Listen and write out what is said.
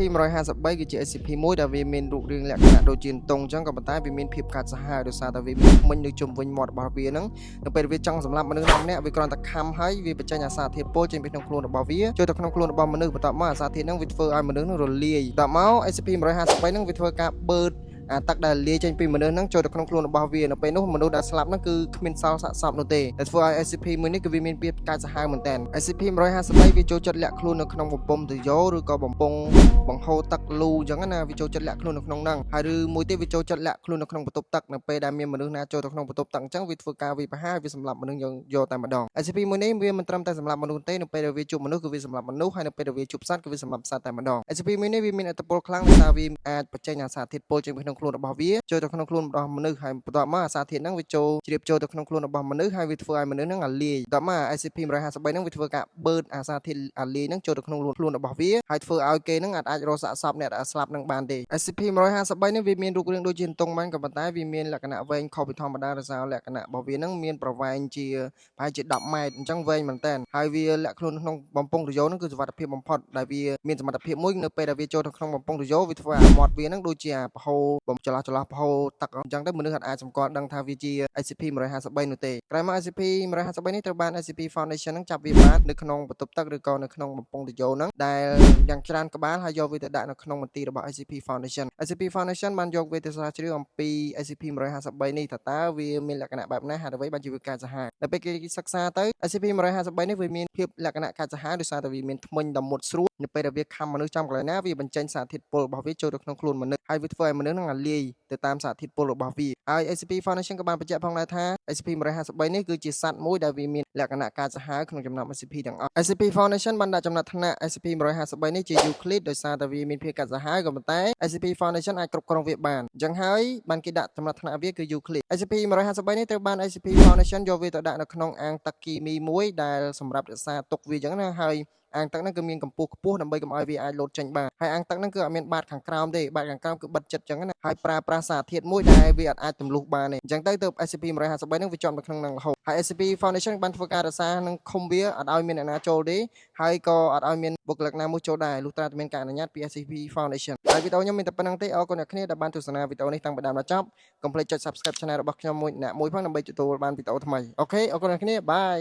SCP-153 គឺជា SCP មួយដែលវាមានរូបរាងលក្ខណៈដូចជាតុងអញ្ចឹងក៏ប៉ុន្តែវាមានភាពកាចសាហាវដោយសារតែវាមានធ្មេញនៅជុំវិញមាត់របស់វាហ្នឹងនៅពេលវាចង់សម្លាប់មនុស្សម្នាក់វាគ្រាន់តែខំហើយវាបញ្ចេញអាសារធាតុពុលចេញពីក្នុងខ្លួនរបស់វាចូលទៅក្នុងខ្លួនរបស់មនុស្សបន្ទាប់មកអាសារធាតុហ្នឹងវាធ្វើឲ្យមនុស្សហ្នឹងរលាយបន្ទាប់មក SCP-153 ហ្នឹងវាធ្វើការបឺតទឹកដែលលាយចេញពីមនុស្សហ្នឹងចូលទៅក្នុងខ្លួនរបស់វានៅពេលនោះមនុស្សដែលស្លាប់ហ្នឹងគឺគ្មានសល់សាកសពនោះទេដែលធ្វើឲ្យ SCP មួយនេះគឺវាមានភាពកាចសាហាវមែនទែន SCP-153 វាចូលចិត្តលាក់ខ្លួននៅក្នុងបំពង់ទយោឬក៏បំពង់បង្ហូរទឹកលូអញ្ចឹងណាវាចូលចិត្តលាក់ខ្លួននៅក្នុងហ្នឹងហើយឬមួយទៀតវាចូលចិត្តលាក់ខ្លួននៅក្នុងបន្ទប់ទឹកនៅពេលដែលមានមនុស្សណាចូលទៅក្នុងបន្ទប់ទឹកអញ្ចឹងវាធ្វើការវាប្រហារវាសម្លាប់មនុស្សយកតែម្ដង SCP មួយនេះវាមិនត្រឹមតែសម្លាប់មនុស្សទេនៅពេលដែលវាជួបមនុស្សគឺវាសម្លាប់មនុស្សហើយនៅពេលដែលវាជួបសត្វគឺវាសម្លាប់សត្វតែម្ដង SCP មួយនេះវាមានឥទ្ធិពលខ្លាំងដោយសារវាអាចបញ្ចេញអាសារធាតុពុលចេញពីក្នុងខ្លួនរបស់វាចូលទៅក្នុងខ្លួនរបស់មនុស្សហើយបន្ទាប់មកអាសារធាតុហ្នឹងវាចូលជ្រាបចូលទៅក្នុងខ្លួនរបស់មនុស្សហើយវាធ្វើឲ្យមនុស្សហ្នឹងអាលាយបន្ទាប់មក SCP-153 ហ្នឹងវាធ្វើការបឺតអាសារធាតុអាលាយហ្នឹងចូលទៅក្នុងខ្លួនរបស់វាហើយធ្វើឲ្យគេហ្នឹងអាចរកសាកសពអ្នកដែលស្លាប់នឹងបានទេ SCP-153 នេះវាមានរូបរាងដូចជាតុងបានក៏ប៉ុន្តែវាមានលក្ខណៈវែងខុសពីធម្មតាដោយសារលក្ខណៈរបស់វាហ្នឹងមានប្រវែងជាប្រហែលជា10ម៉ែត្រអញ្ចឹងវែងមែនតើហើយវាលាក់ខ្លួនក្នុងបំពង់ទយោហ្នឹងគឺសុវត្ថិភាពបំផុតដែលវាមានសមត្ថភាពមួយនៅពេលដែលវាចូលទៅក្នុងបំពង់ទយោវាធ្វើឲ្យមាត់វាហ្នឹងដូចជាប្រហូរបំចន្លោះប្រហូរទឹកអញ្ចឹងទៅមនុស្សអាចសម្គាល់ដឹងថាវាជា SCP-153 នោះទេក្រោយមក SCP-153 នេះត្រូវបាន SCP Foundation ហ្នឹងចាប់វាបាននៅក្នុងបន្ទប់ទឹកឬក៏នៅក្នុងបំពង់ទយោហ្នឹងដែលយ៉ាងច្រើនក្បាលហើយយកវាទៅដាក់នៅក្នុងមន្ទីររបស់ SCP Foundation SCP Foundation បានយកវាទៅស្រាវជ្រាវអំពី SCP-153 នេះថាតើវាមានលក្ខណៈបែបណាហេតុអ្វីបានជាវាកាចសាហាវនៅពេលគេសិក្សាទៅ SCP-153 នេះវាមានភាពលក្ខណៈកាចសាហាវដោយសារតែវាមានធ្មេញដ៏មុតស្រួចនៅពេលដែលវាខំមនុស្សចំកន្លែងណាវាបញ្ចេញសារធាតុពុលរបស់វាចូលទៅក្នុងខ្លួនមនុស្សហើយវាធ្វើឲ្យមនុស្សហ្នឹងអាលាយទៅតាមសារធាតុពុលរបស់វាហើយ SCP Foundation ក៏បានបញ្ជាក់ផងដែរថា SCP-153 នេះគឺជាសត្វមួយដែលវាមានលក្ខណៈកាចសាហាវក្នុងចំណោម SCP ទាំងអស់ SCP Foundation បានដាក់ចំណាត់ថ្នាក់ SCP-153 នេះជា Euclid ដោយសារតែវាមានភាពកាចសាហាវក៏ប៉ុន្តែ SCP Foundation អាចគ្រប់គ្រងវាបានអញ្ចឹងហើយបានគេដាក់ចំណាត់ថ្នាក់វាគឺ Euclid SCP-153 នេះត្រូវបាន SCP Foundation យកវាទៅដាក់នៅក្នុងអាងទឹកគីមីមួយដែលសម្រាប់រក្សាទុកវាអញ្ចឹងណាហើយអាងទឹកហ្នឹងគឺមានកម្ពស់ខ្ពស់ដើម្បីកុំឲ្យវាអាចលោតចេញបានហើយអាងទឹកហ្នឹងគឺអត់មានបាតខាងក្រោមទេបាតខាងក្រោមគឺបិទជិតអញ្ចឹងណាហើយប្រើប្រាស់សារធាតុមួយដែលវាអាចទម្លុះបានទេអញ្ចឹងទៅ SCP-153 ហ្នឹងវាជាប់នៅក្នុងហ្នឹងរហូតហើយ SCP Foundation បានធ្វើការរក្សានិងឃុំវាអត់ឲ្យមានអ្នកណាចូលទេហើយក៏អត់ឲ្យមានបុគ្គលិកណាមួយចូលដែរលុះត្រាតែមានការអនុញ្ញាតពី SCP Foundation ហើយវីដេអូខ្ញុំមានតែប៉ុណ្្នឹងទេអរគុណអ្នកគ្នាដែលបានទស្សនាវីដេអូនេះតាំងពីដើមដល់ចប់កុំភ្លេចចុច Subscribe Channel របស់ខ្ញុំមួយអ្នកមួយផងដើម្បីទទួលបានវីដេអូថ្មីអូខេអរគុណអ្នកគ្នាបាយ